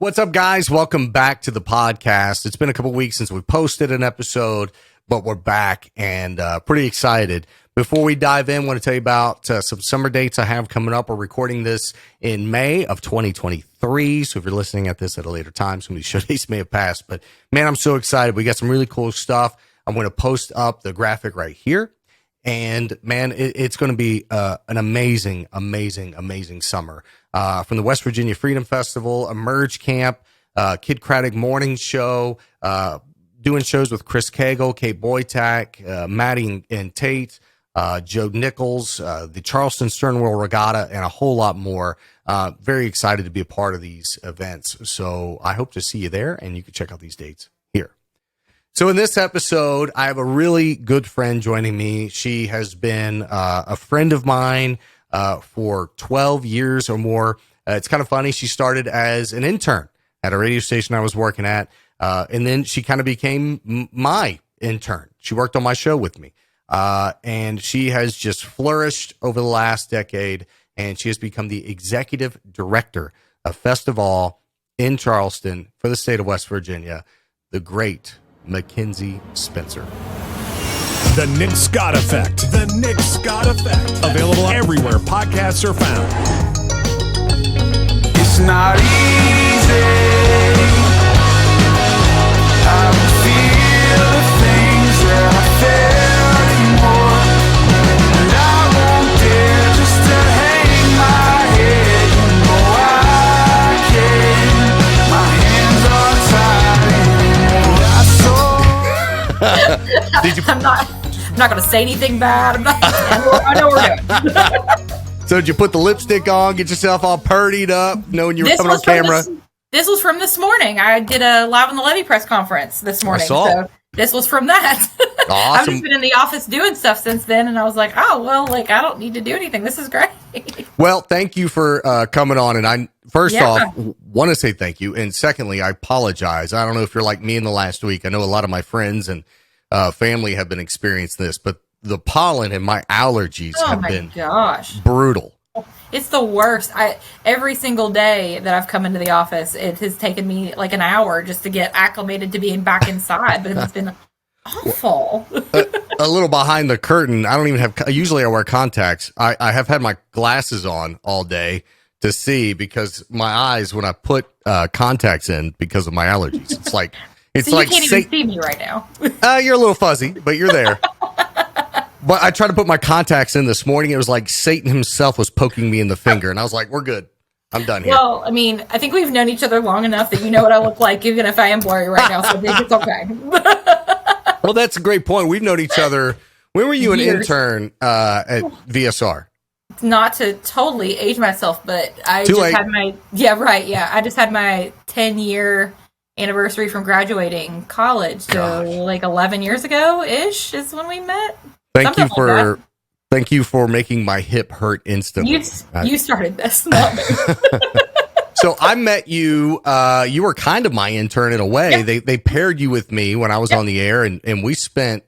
What's up, guys? Welcome back to the podcast. It's been a couple weeks since we posted an episode, but we're back and pretty excited. Before we dive in, I want to tell you about some summer dates I have coming up. We're recording this in May of 2023, so if you're listening at this at a later time, some of these show dates may have passed. But, man, I'm so excited. We got some really cool stuff. I'm going to post up the graphic right here. And, man, it's going to be an amazing, amazing, amazing summer. From the West Virginia Freedom Festival, Emerge Camp, Kid Craddock Morning Show, doing shows with Chris Cagle, Kate Boytak, Maddie and Tate, Joe Nichols, the Charleston Sternwell Regatta, and a whole lot more. Very excited to be a part of these events. So I hope to see you there, and you can check out these dates here. So in this episode, I have a really good friend joining me. She has been a friend of mine for 12 years or more. It's kind of funny. She started as an intern at a radio station I was working at, and then she kind of became my intern. She worked on my show with me, and she has just flourished over the last decade, and she has become the executive director of FestivALL in Charleston for the state of West Virginia, the great Mackenzie Spencer. The Nick Scott Effect. The Nick Scott Effect. Available everywhere podcasts are found. It's not easy. I don't feel the things that I felt anymore. And I won't dare just to hang my head. You know I can. My hands are tied. Did you? I'm not going to say anything bad. I know we're doing. So did you put the lipstick on, get yourself all purdied up, knowing you were coming on camera? This was from this morning. I did a Live on the Levee press conference this morning. I saw. So this was from that. Awesome. I've just been in the office doing stuff since then, and I was like, oh, well, like, I don't need to do anything. This is great. Well, thank you for coming on. And I, first off, want to say thank you. And secondly, I apologize. I don't know if you're like me in the last week. I know a lot of my friends and family have been experiencing this, but the pollen and my allergies have been brutal. It's the worst. Every single day that I've come into the office, it has taken me like an hour just to get acclimated to being back inside, but it's been awful. A little behind the curtain. I don't even have, usually I wear contacts. I have had my glasses on all day to see because my eyes, when I put contacts in because of my allergies, it's like, so you can't even see me right now. You're a little fuzzy, but you're there. But I tried to put my contacts in this morning. It was like Satan himself was poking me in the finger. And I was like, we're good. I'm done here. Well, I mean, I think we've known each other long enough that you know what I look like, even if I am blurry right now. So I think it's okay. Well, that's a great point. We've known each other. When were you an intern at VSR? Not to totally age myself, but I had my, I just had my 10-year anniversary from graduating college. So like 11 years ago-ish is when we met. Thank you for making my hip hurt instantly. You started this, not me. So I met you. You were kind of my intern in a way. Yeah. They paired you with me when I was on the air, and we spent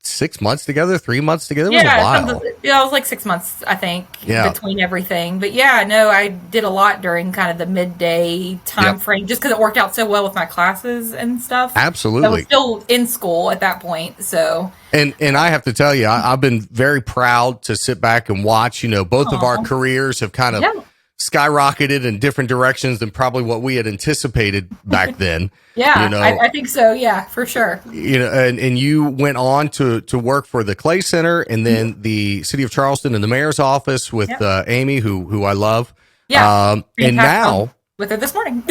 6 months together, 3 months together. It was a while. It was like 6 months, I think, between everything. But I did a lot during kind of the midday time frame, just because it worked out so well with my classes and stuff. Absolutely, I was still in school at that point, so. And I have to tell you, I've been very proud to sit back and watch. You know, both of our careers have kind of skyrocketed in different directions than probably what we had anticipated back then. I think so. Yeah, for sure. You know, and you went on to work for the Clay Center and then the City of Charleston and the mayor's office with Amy, who I love. Yeah. And now with her this morning.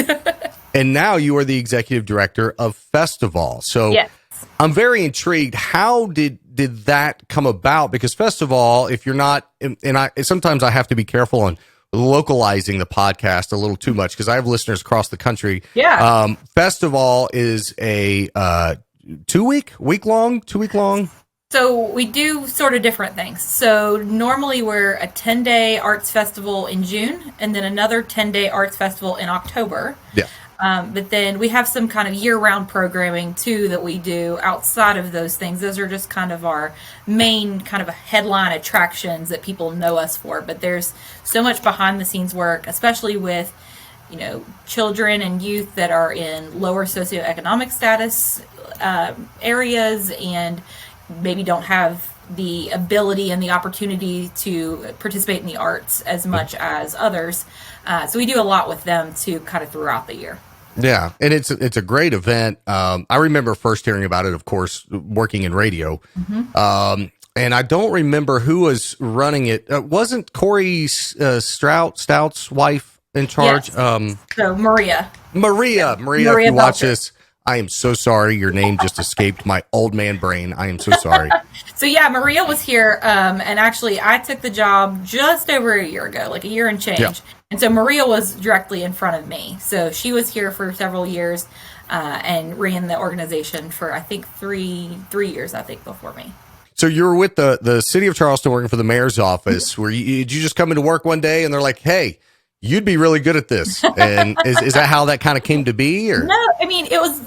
And now you are the executive director of FestivALL. So I'm very intrigued. How did that come about? Because FestivALL, if you're not, and sometimes I have to be careful on localizing the podcast a little too much because I have listeners across the country. FestivALL is a 2 week long. So we do sort of different things. So normally we're a 10-day arts festival in June and then another 10-day arts festival in October. But then we have some kind of year-round programming, too, that we do outside of those things. Those are just kind of our main kind of headline attractions that people know us for. But there's so much behind-the-scenes work, especially with, children and youth that are in lower socioeconomic status areas and maybe don't have the ability and the opportunity to participate in the arts as much as others. So we do a lot with them too, kind of throughout the year. Yeah, and it's a great event. I remember first hearing about it, of course, working in radio. And I don't remember who was running it. Wasn't Corey Stout's wife in charge? Yes. So Maria, if you watch this, I am so sorry. Your name just escaped my old man brain. I am so sorry. So yeah, Maria was here. And actually I took the job just over a year ago, like a year and change. Yeah. And so Maria was directly in front of me. So she was here for several years and ran the organization for, I think, three years, I think, before me. So you were with the City of Charleston working for the mayor's office. Did you just come into work one day and they're like, hey, you'd be really good at this? And is that how that kind of came to be? Or? No, I mean, it was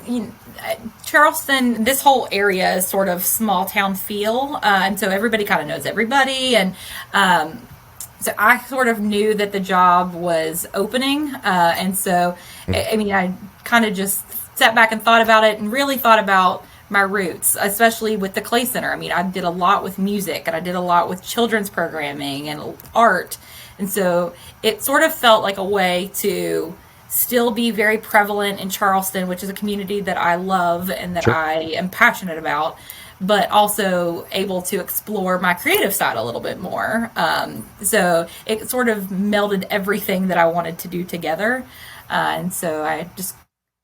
Charleston, this whole area is sort of small town feel. And so everybody kind of knows everybody. And so I sort of knew that the job was opening. And so, I mean, I kind of just sat back and thought about it and really thought about my roots, especially with the Clay Center. I mean, I did a lot with music and I did a lot with children's programming and art. And so it sort of felt like a way to still be very prevalent in Charleston, which is a community that I love and that I am passionate about, but also able to explore my creative side a little bit more. So it sort of melded everything that I wanted to do together. And so I just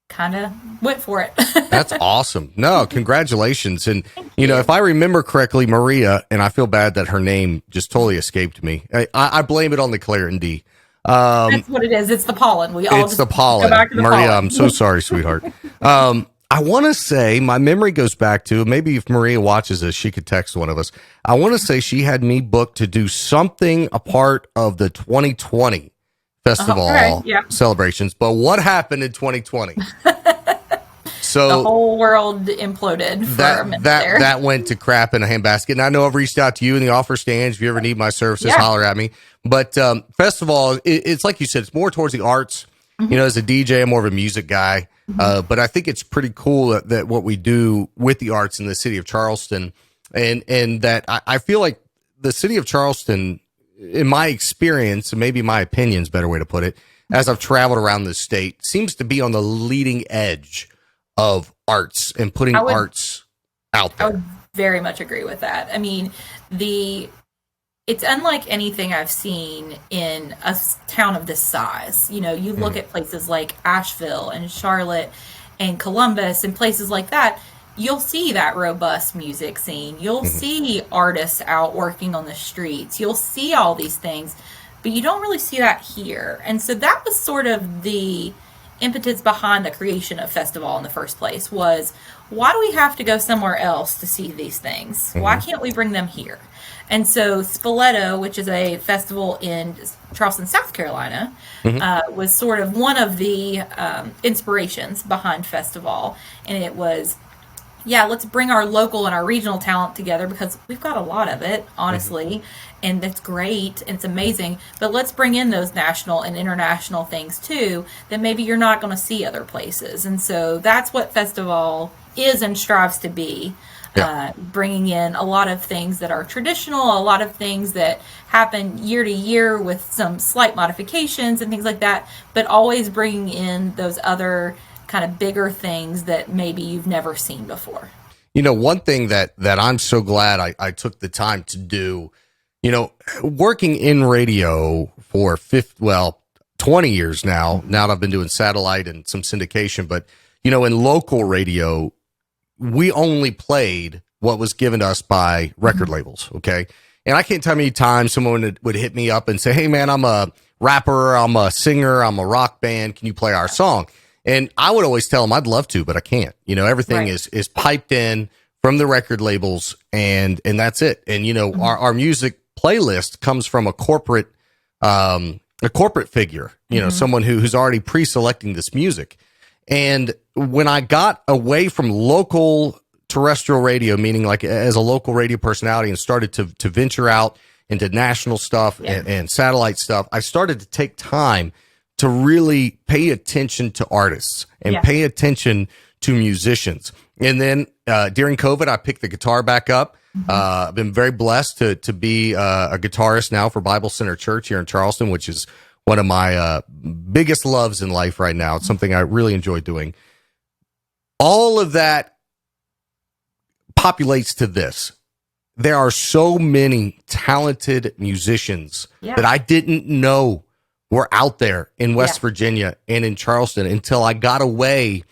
kind of went for it. That's awesome. No, congratulations. And, if I remember correctly, Maria, and I feel bad that her name just totally escaped me. I blame it on the Claritin-D. That's what it is. It's the pollen. It's the pollen. Maria, pollen. I'm so sorry, sweetheart. I want to say my memory goes back to, maybe if Maria watches this, she could text one of us. I want to say she had me booked to do something a part of the 2020 FestivALL celebrations, but what happened in 2020? So the whole world imploded for a minute there. That went to crap in a handbasket. And I know I've reached out to you in the offer stands. If you ever need my services, holler at me. But FestivALL, it's like you said, it's more towards the arts. As a DJ, I'm more of a music guy. But I think it's pretty cool that what we do with the arts in the city of Charleston, and that I feel like the city of Charleston, in my experience, and maybe my opinion is a better way to put it, as I've traveled around the state, seems to be on the leading edge of arts and putting arts out there. I would very much agree with that. I mean, it's unlike anything I've seen in a town of this size. You look at places like Asheville and Charlotte and Columbus and places like that, you'll see that robust music scene. You'll see artists out working on the streets. You'll see all these things, but you don't really see that here. And so that was sort of the impetus behind the creation of FestivALL in the first place, was why do we have to go somewhere else to see these things? Why can't we bring them here? And so Spoleto, which is a festival in Charleston, South Carolina, was sort of one of the inspirations behind FestivALL. And it was, let's bring our local and our regional talent together, because we've got a lot of it, honestly, and that's great, and it's amazing. But let's bring in those national and international things too that maybe you're not going to see other places. And so that's what FestivALL is and strives to be. Bringing in a lot of things that are traditional, a lot of things that happen year to year with some slight modifications and things like that, but always bringing in those other kind of bigger things that maybe you've never seen before. One thing that I'm so glad I took the time to do, working in radio for 20 years now that I've been doing satellite and some syndication, but, in local radio, we only played what was given to us by record labels. Okay. And I can't tell how many times someone would hit me up and say, hey man, I'm a rapper, I'm a singer, I'm a rock band. Can you play our song? And I would always tell them I'd love to, but I can't. Everything is piped in from the record labels, and that's it. And our music playlist comes from a corporate figure, someone who's already pre-selecting this music. And when I got away from local terrestrial radio, meaning like as a local radio personality, and started to venture out into national stuff and satellite stuff, I started to take time to really pay attention to artists and pay attention to musicians. And then during COVID, I picked the guitar back up. I've been very blessed to be a guitarist now for Bible Center Church here in Charleston, which is one of my biggest loves in life right now. It's something I really enjoy doing. All of that populates to this. There are so many talented musicians that I didn't know were out there in West Virginia and in Charleston until I got away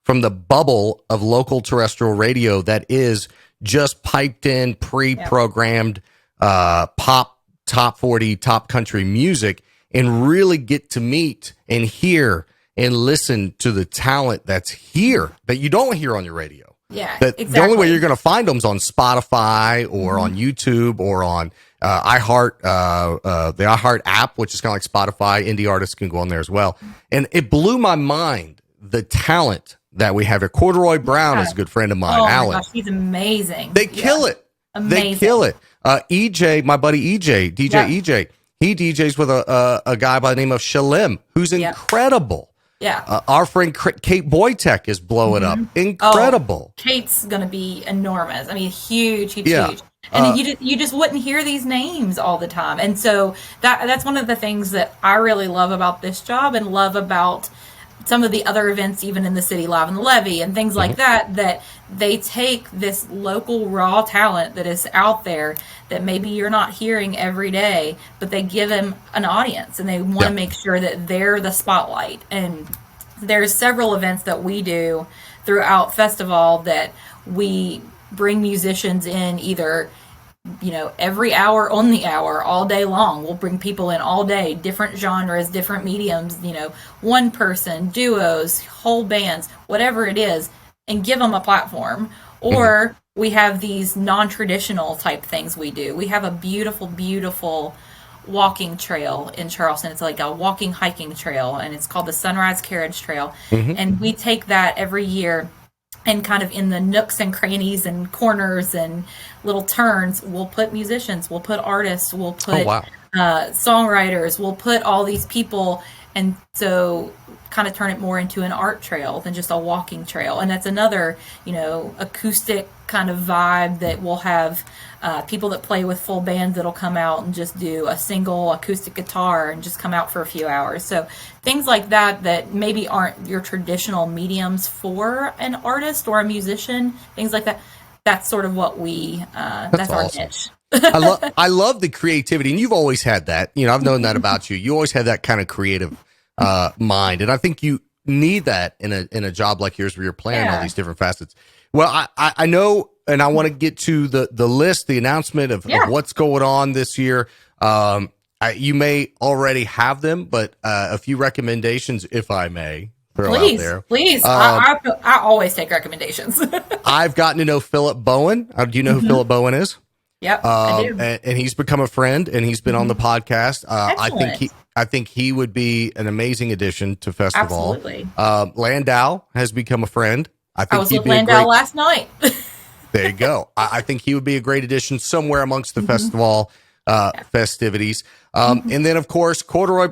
from the bubble of local terrestrial radio that is just piped in, pre-programmed pop, top 40, top country music, and really get to meet and hear and listen to the talent that's here that you don't hear on your radio. Yeah, exactly. The only way you're going to find them is on Spotify or on YouTube or on iHeart, the iHeart app, which is kind of like Spotify. Indie artists can go on there as well. And it blew my mind, the talent that we have here. Corduroy Brown is a good friend of mine, Alan. Oh my gosh, he's amazing. They kill it. Amazing. They kill it. EJ, my buddy EJ, DJ EJ, he DJs with a guy by the name of Shalim, who's incredible. Yeah. Our friend Kate Boytek is blowing up. Incredible. Oh, Kate's going to be enormous. I mean, huge. And you just wouldn't hear these names all the time. And so that's one of the things that I really love about this job and love about some of the other events, even in the city, Live in the Levee and things like that they take this local raw talent that is out there that maybe you're not hearing every day, but they give them an audience and they want to make sure that they're the spotlight. And there's several events that we do throughout FestivALL that we bring musicians in either, every hour on the hour, all day long. We'll bring people in all day, different genres, different mediums, one person, duos, whole bands, whatever it is, and give them a platform. Or we have these non-traditional type things we do. We have a beautiful, beautiful walking trail in Charleston. It's like a walking hiking trail, and it's called the Sunrise Carriage Trail. And we take that every year, and kind of in the nooks and crannies and corners and little turns, we'll put musicians, we'll put artists, we'll put songwriters, we'll put all these people. And so kind of turn it more into an art trail than just a walking trail. And that's another, acoustic kind of vibe that we'll have people that play with full bands that'll come out and just do a single acoustic guitar and just come out for a few hours. So things like that maybe aren't your traditional mediums for an artist or a musician, things like that. That's sort of what that's our niche. I love the creativity, and you've always had that. I've known that about you. You always had that kind of creative mind, and I think you need that in a job like yours where you're playing all these different facets. Well, I know, and I want to get to the list, the announcement of what's going on this year. You may already have them, but a few recommendations, if I may. Please. I always take recommendations. I've gotten to know Philip Bowen. Do you know who Philip Bowen is? Yep, I do. And he's become a friend, and he's been on the podcast. I think he would be an amazing addition to FestivALL. Absolutely. Landau has become a friend. I was with Landau last night. There you go. I think he would be a great addition somewhere amongst the FestivALL festivities. And then, of course, Corduroy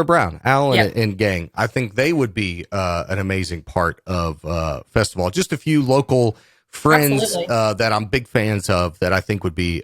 Brown, Alan and gang. I think they would be an amazing part of FestivALL. Just a few local friends that I'm big fans of that I think would be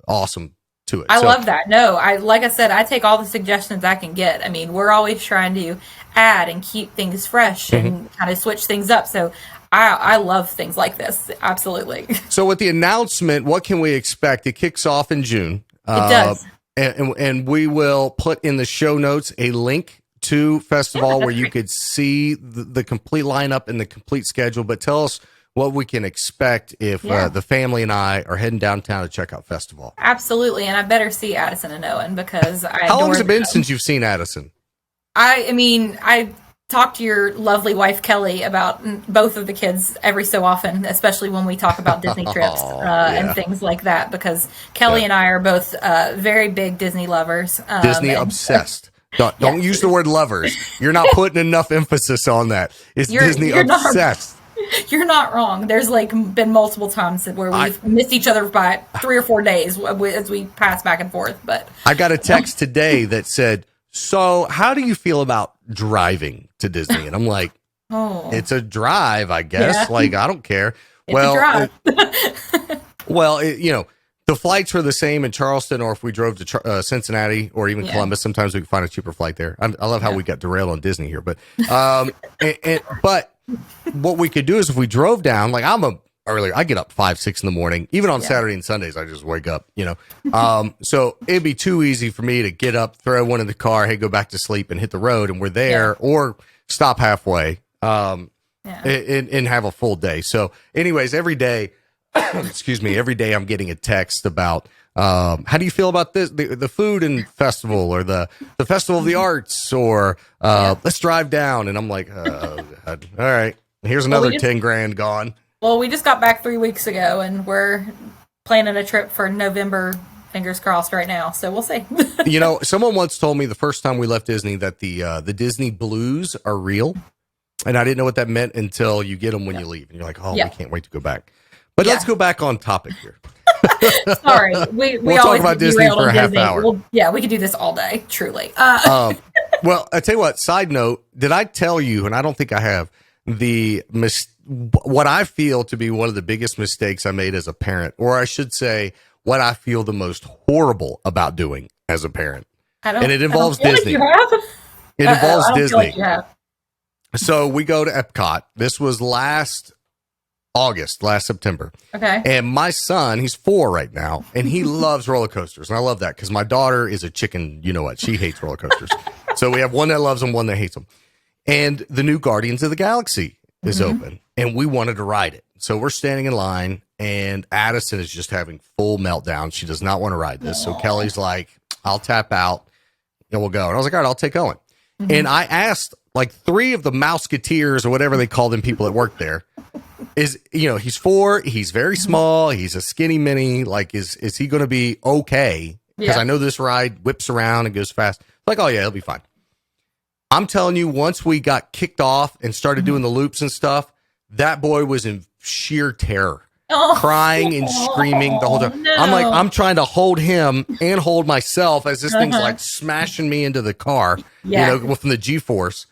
awesome to it. I love that. No, like I said, I take all the suggestions I can get. I mean, we're always trying to add and keep things fresh and kind of switch things up. So I love things like this. Absolutely. So with the announcement, what can we expect? It kicks off in June. It does. And we will put in the show notes a link to FestivALL where you could see the complete lineup and the complete schedule. But tell us what we can expect if the family and I are heading downtown to check out FestivALL. Absolutely. And I better see Addison and Owen because How long has it been since you've seen Addison? I talk to your lovely wife, Kelly, about both of the kids every so often, especially when we talk about Disney trips and things like that, because Kelly and I are both very big Disney lovers. Disney obsessed. Don't use the word lovers. You're not putting enough emphasis on that. It's Disney obsessed. You're not wrong. There's been multiple times where we've missed each other by 3 or 4 days as we pass back and forth. But I got a text today that said, so how do you feel about driving to Disney? And I'm like, it's a drive, I guess. Yeah. Like, I don't care. It's a drive. You know, the flights are the same in Charleston, or if we drove to Cincinnati or even Columbus, sometimes we can find a cheaper flight there. I love how we got derailed on Disney here, but but what we could do is if we drove down, like I get up 5, 6 in the morning, even on Saturday and Sundays, I just wake up, you know? So it'd be too easy for me to get up, throw one in the car, hey, go back to sleep and hit the road, and we're there, or stop halfway, and have a full day. So anyways, every day, every day I'm getting a text about, how do you feel about this, the food and festival, or the Festival of the Arts, or let's drive down. And I'm like, all right, here's another 10 grand gone. Well, we just got back 3 weeks ago, and we're planning a trip for November. Fingers crossed right now, so we'll see. You know, someone once told me the first time we left Disney that the Disney blues are real, and I didn't know what that meant until you get them when you leave, and you're like, oh, I can't wait to go back. But let's go back on topic here. Sorry, we'll talk about Disney for a half hour. We could do this all day, truly. Well, I tell you what. Side note: did I tell you? And I don't think I have what I feel to be one of the biggest mistakes I made as a parent, or I should say, what I feel the most horrible about doing as a parent. And it involves Disney. It involves Disney. So we go to Epcot. This was last September. Okay. And my son, he's 4 right now, and he loves roller coasters. And I love that because my daughter is a chicken. You know what? She hates roller coasters. So we have one that loves them, one that hates them. And the new Guardians of the Galaxy is open, and we wanted to ride it. So we're standing in line, and Addison is just having full meltdown. She does not want to ride this. So Kelly's like, I'll tap out and we'll go. And I was like, all right, I'll take Owen. And I asked like 3 of the Mouseketeers or whatever they call them, people that work there, he's 4, he's very small, he's a skinny mini. Like, is he going to be okay? Because I know this ride whips around and goes fast. Like, oh yeah, he'll be fine. I'm telling you, once we got kicked off and started doing the loops and stuff, that boy was in sheer terror, crying and screaming the whole time. No. I'm like, I'm trying to hold him and hold myself as this thing's like smashing me into the car, from the G-force.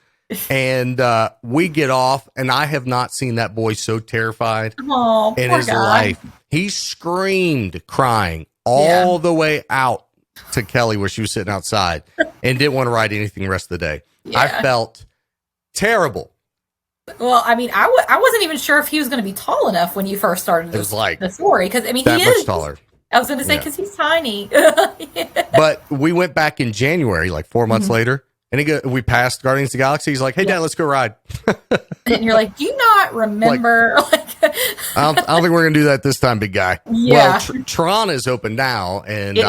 And we get off, and I have not seen that boy so terrified in his life. He screamed, crying all the way out to Kelly where she was sitting outside and didn't want to ride anything the rest of the day. I felt terrible. Well, I mean, I wasn't even sure if he was going to be tall enough when you first started the story. Because, I mean, he is taller. I was going to say, because he's tiny. But we went back in January, like 4 months later, and we passed Guardians of the Galaxy. He's like, hey, Dad, let's go ride. And you're like, do you not remember? I don't think we're going to do that this time, big guy. Yeah. Well, Tron is open now, and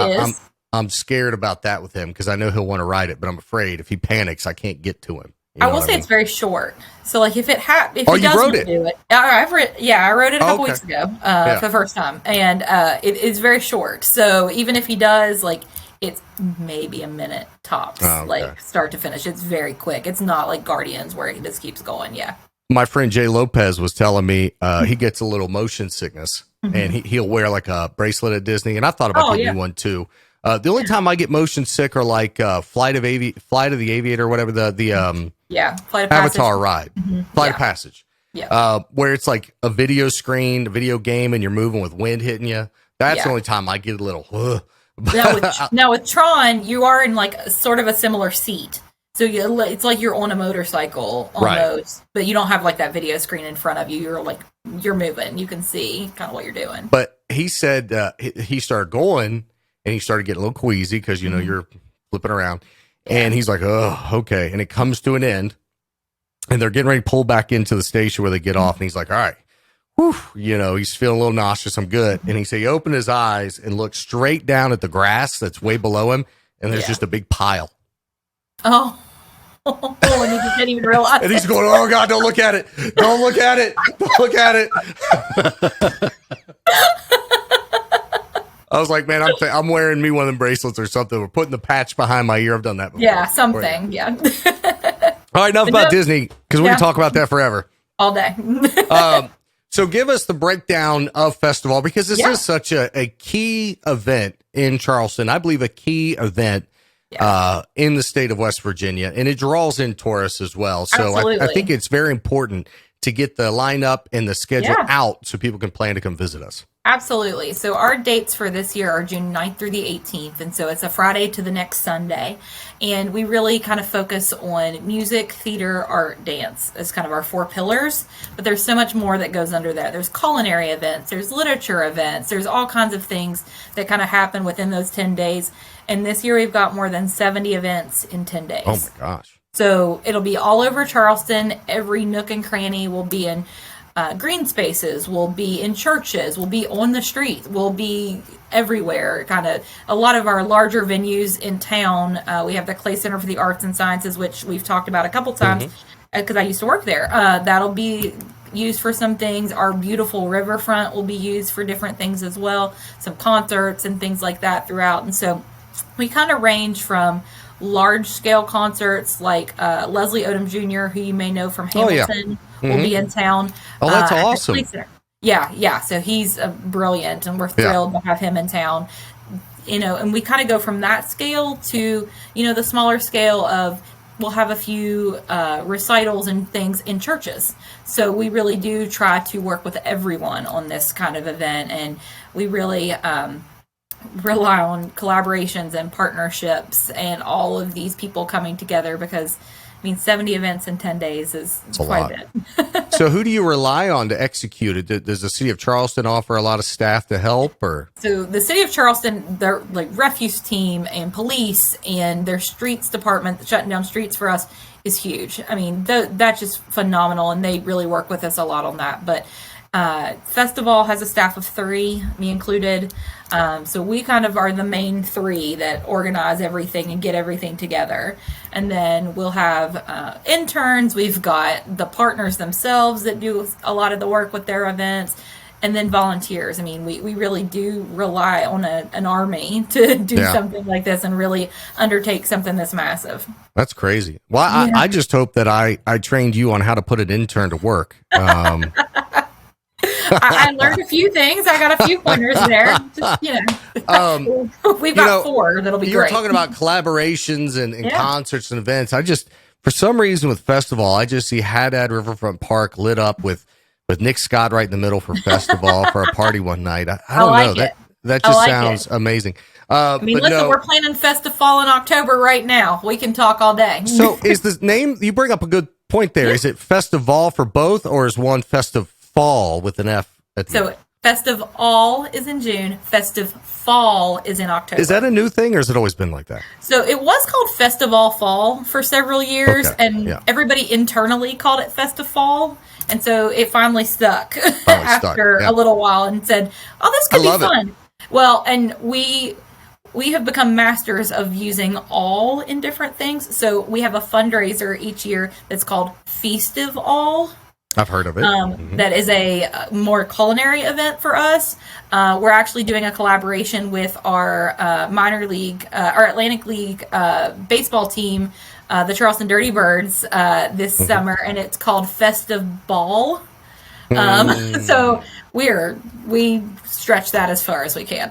I'm scared about that with him because I know he'll want to ride it, but I'm afraid if he panics, I can't get to him. I will say it's very short. So, like, if he does do it, I rode it a couple weeks ago for the first time, and it is very short. So even if he does, like, it's maybe a minute tops, like start to finish. It's very quick. It's not like Guardians where he just keeps going. Yeah. My friend Jay Lopez was telling me he gets a little motion sickness, and he'll wear like a bracelet at Disney, and I thought about getting one too. The only time I get motion sick are like Flight of the Aviator, or whatever the Flight of Avatar Passage. ride, Flight of Passage, where it's like a video screen, a video game, and you're moving with wind hitting you. That's the only time I get a little. Now with Tron, you are in like sort of a similar seat, so it's like you're on a motorcycle almost, but you don't have like that video screen in front of you. You're moving. You can see kind of what you're doing. But he said he started going. And he started getting a little queasy because, you're flipping around. And he's like, oh, okay. And it comes to an end. And they're getting ready to pull back into the station where they get off. And he's like, all right. Whew, he's feeling a little nauseous. I'm good. And he opened his eyes and looked straight down at the grass that's way below him. And there's just a big pile. Oh. And he just didn't even realize. And he's going, oh, God, don't look at it. Don't look at it. Don't look at it. I was like, man, I'm wearing me one of them bracelets or something. We're putting the patch behind my ear. I've done that before. Yeah, something. Yeah. All right, enough about Disney, because we can talk about that forever. All day. So give us the breakdown of FestivALL, because this is such a key event in Charleston. I believe a key event in the state of West Virginia, and it draws in tourists as well. So I think it's very important to get the lineup and the schedule out so people can plan to come visit us. Absolutely. So our dates for this year are June 9th through the 18th. And so it's a Friday to the next Sunday. And we really kind of focus on music, theater, art, dance as kind of our 4 pillars. But there's so much more that goes under that. There's culinary events, there's literature events, there's all kinds of things that kind of happen within those 10 days. And this year we've got more than 70 events in 10 days. Oh my gosh. So it'll be all over Charleston. Every nook and cranny will be in green spaces, will be in churches, will be on the street, will be everywhere. Kind of a lot of our larger venues in town. We have the Clay Center for the Arts and Sciences, which we've talked about a couple times because I used to work there. That'll be used for some things. Our beautiful riverfront will be used for different things as well. Some concerts and things like that throughout. And so we kind of range from large-scale concerts like Leslie Odom Jr., who you may know from Hamilton, will be in town. Oh, that's awesome. Yeah. So he's brilliant, and we're thrilled to have him in town. And we kind of go from that scale to, the smaller scale of we'll have a few recitals and things in churches. So we really do try to work with everyone on this kind of event, and we really rely on collaborations and partnerships and all of these people coming together because 70 events in 10 days is quite a bit. So who do you rely on to execute it? Does the City of Charleston offer a lot of staff to help? Or So the City of Charleston, their refuse team and police and their streets department shutting down streets for us is huge. That's just phenomenal, and they really work with us a lot on that. But FestivALL has a staff of 3, me included. So we kind of are the main 3 that organize everything and get everything together. And then we'll have interns. We've got the partners themselves that do a lot of the work with their events. And then volunteers. We really do rely on an army to do something like this and really undertake something that's massive. That's crazy. Well, I just hope that I trained you on how to put an intern to work. I learned a few things. I got a few pointers there. Just, we've got 4 that'll be great. You were talking about collaborations and concerts and events. For some reason with FestivALL, I just see Haddad Riverfront Park lit up with Nick Scott right in the middle for FestivALL for a party one night. I don't know. That just sounds amazing. We're planning FestivALL in October right now. We can talk all day. So is the name, you bring up a good point there. Is it FestivALL for both, or is one FestivALL with an F at the end? FestivALL is in June. FestivALL is in October. Is that a new thing, or has it always been like that? So it was called FestivALL Fall for several years, and everybody internally called it FestivALL. And so it finally stuck after a little while and said, oh, this could be fun. Well, and we have become masters of using all in different things. So we have a fundraiser each year that's called FestivALL. I've heard of it. That is a more culinary event for us. We're actually doing a collaboration with our minor league, our Atlantic League baseball team, the Charleston Dirty Birds, this summer, and it's called FestivALL. So we stretch that as far as we can.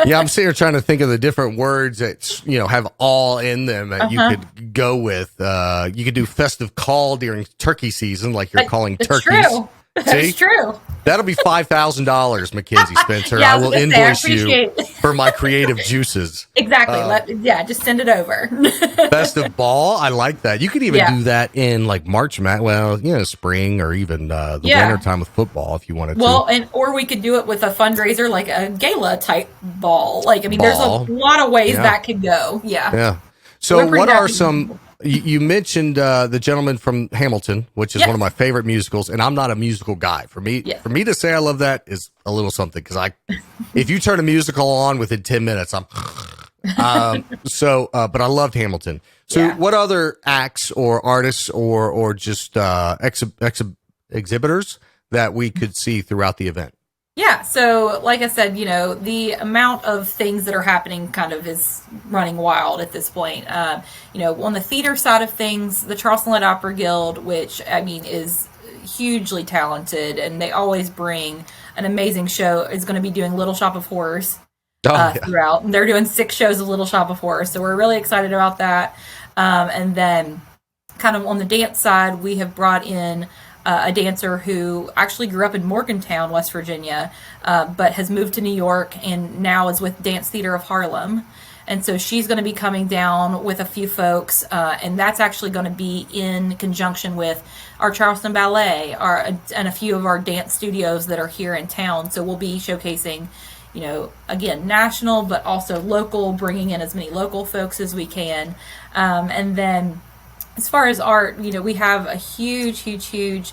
I'm sitting here trying to think of the different words that have all in them that you could go with. You could do festive call during turkey season, like you're calling turkeys. True. That's true. That'll be $5,000, Mackenzie Spencer. I will invoice you for my creative juices. Exactly. Just send it over. FestivALL, I like that. You could even do that in like March, spring, or even the winter time with football if you wanted to. Well, or we could do it with a fundraiser, like a gala type ball. There's a lot of ways that could go. Yeah. So what are some? You mentioned the gentleman from Hamilton, which is one of my favorite musicals, and I'm not a musical guy. For me to say I love that is a little something, because if you turn a musical on within 10 minutes, I'm but I loved Hamilton. So what other acts or artists or just exhibitors that we could see throughout the event? Yeah, so like I said, the amount of things that are happening kind of is running wild at this point. On the theater side of things, the Charleston Light Opera Guild, which, is hugely talented, and they always bring an amazing show, is going to be doing Little Shop of Horrors throughout. And they're doing 6 shows of Little Shop of Horrors, so we're really excited about that. And then kind of on the dance side, we have brought in a dancer who actually grew up in Morgantown, West Virginia, but has moved to New York and now is with Dance Theater of Harlem. And so she's going to be coming down with a few folks, and that's actually going to be in conjunction with our Charleston Ballet and a few of our dance studios that are here in town. So we'll be showcasing, again, national, but also local, bringing in as many local folks as we can. And then as far as art, we have a huge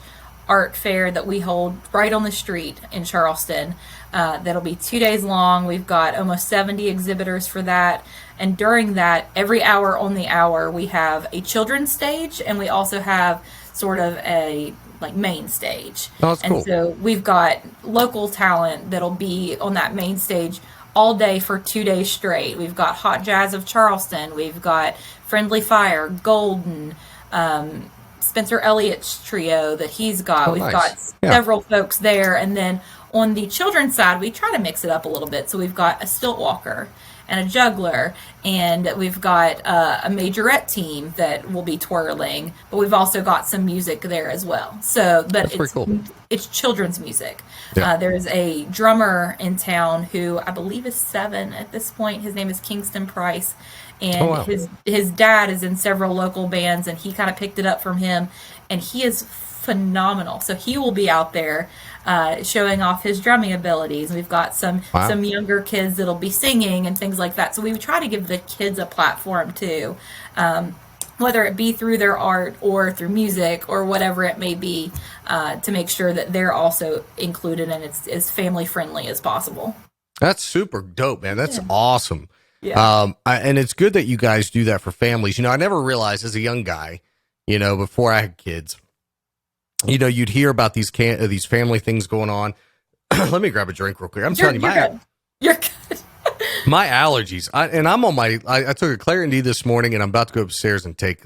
art fair that we hold right on the street in Charleston. That'll be 2 days long. We've got almost 70 exhibitors for that. And during that, every hour on the hour, we have a children's stage, and we also have sort of a main stage. Oh, that's cool. And so we've got local talent that'll be on that main stage all day for 2 days straight. We've got Hot Jazz of Charleston. We've got Friendly Fire, Golden, Spencer Elliott's trio that he's got. We've got several folks there. And then on the children's side, we try to mix it up a little bit. So we've got a stilt walker and a juggler, and we've got a majorette team that will be twirling, but we've also got some music there as well. So, but it's children's music. Yeah. There's a drummer in town who I believe is 7 at this point. His name is Kingston Price, and his dad is in several local bands, and he kind of picked it up from him, and he is phenomenal. So he will be out there showing off his drumming abilities. We've got some younger kids that'll be singing and things like that. So we try to give the kids a platform too, whether it be through their art or through music or whatever it may be, to make sure that they're also included and it's as family friendly as possible. That's super dope, man. That's awesome. Yeah. And it's good that you guys do that for families. I never realized as a young guy, before I had kids, you'd hear about these family things going on. Let me grab a drink real quick. I'm telling you, you're good. My allergies. I took a Claritin D this morning, and I'm about to go upstairs and take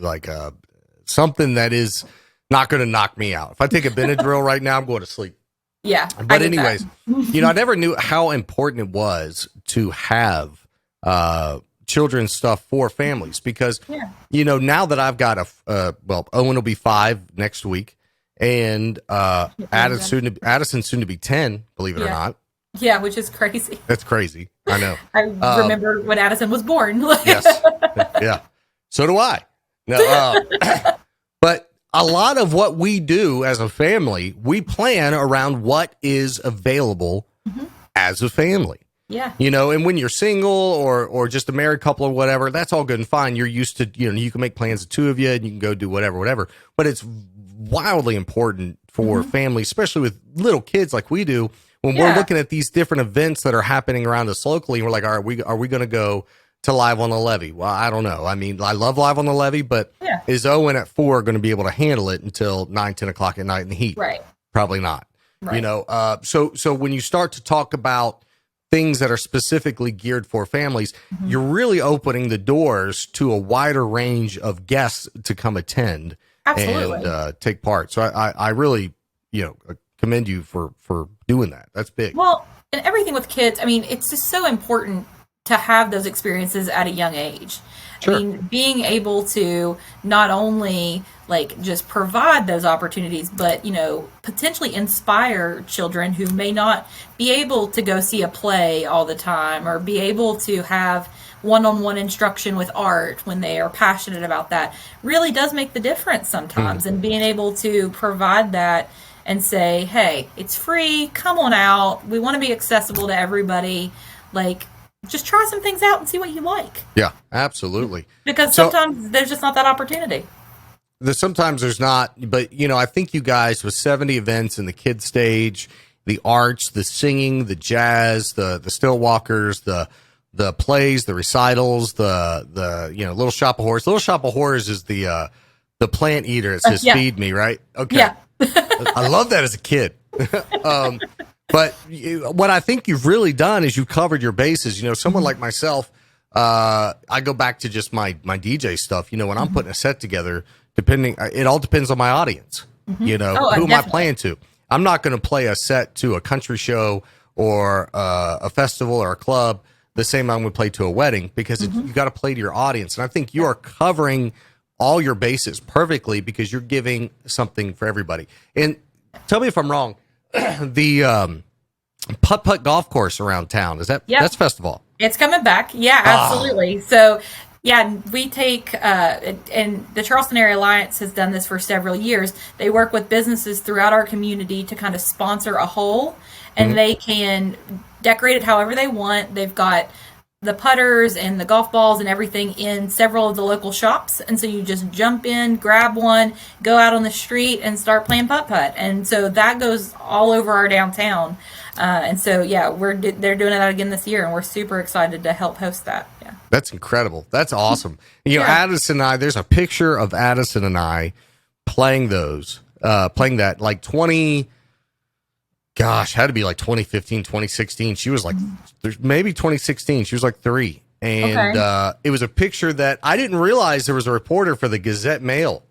something that is not going to knock me out. If I take a Benadryl right now, I'm going to sleep. Yeah. But anyways, I never knew how important it was to have children's stuff for families because, now that I've got Owen will be 5 next week. And Addison's soon to be 10, believe it or not. Yeah, which is crazy. That's crazy. I know. I remember when Addison was born. Yes. Yeah. So do I. No, but a lot of what we do as a family, we plan around what is available as a family. Yeah. And when you're single or just a married couple or whatever, that's all good and fine. You're used to, you can make plans of 2 of you and you can go do whatever. But it's wildly important for families, especially with little kids like we do, when we're looking at these different events that are happening around us locally. And we're like, are we going to go to Live on the Levee? Well, I don't know. I mean, I love Live on the Levee, but is Owen at 4 going to be able to handle it until 9-10 o'clock at night in the heat? Right. Probably not. Right. So when you start to talk about things that are specifically geared for families, you're really opening the doors to a wider range of guests to come attend. Absolutely. And take part. So I really, commend you for doing that. That's big. Well, and everything with kids, I mean, it's just so important to have those experiences at a young age. Sure. I mean, being able to not only just provide those opportunities, but, potentially inspire children who may not be able to go see a play all the time or be able to have one-on-one instruction with art when they are passionate about that really does make the difference sometimes. And being able to provide that and say, hey, it's free, come on out. We want to be accessible to everybody. Just try some things out and see what you like. Yeah, absolutely. Because sometimes there's just not that opportunity. Sometimes there's not, but I think you guys with 70 events in the kids stage, the arts, the singing, the jazz, the still walkers, the plays, the recitals, the Little Shop of Horrors. Little Shop of Horrors is the plant eater. It says feed me, right? Okay. Yeah. I love that as a kid. But what I think you've really done is you've covered your bases. Someone like myself, I go back to just my DJ stuff. When I'm putting a set together, it all depends on my audience. Who am I playing to? I'm not going to play a set to a country show or a festival or a club the same I would play to a wedding, because you got to play to your audience. And I think you are covering all your bases perfectly, because you're giving something for everybody. And tell me if I'm wrong, the putt-putt golf course around town, that's FestivALL? It's coming back. Yeah, absolutely. So, yeah, we take, and the Charleston Area Alliance has done this for several years. They work with businesses throughout our community to kind of sponsor a hole, and they can decorate it however they want. They've got the putters and the golf balls and everything in several of the local shops. And so you just jump in, grab one, go out on the street and start playing putt-putt. And so that goes all over our downtown. And so, yeah, they're doing that again this year, and we're super excited to help host that. Yeah. That's incredible. That's awesome. You know, Addison and I, there's a picture of Addison and I playing that like 20, gosh, had to be like 2015, 2016. She was like, maybe 2016. She was like 3. And it was a picture that I didn't realize there was a reporter for the Gazette Mail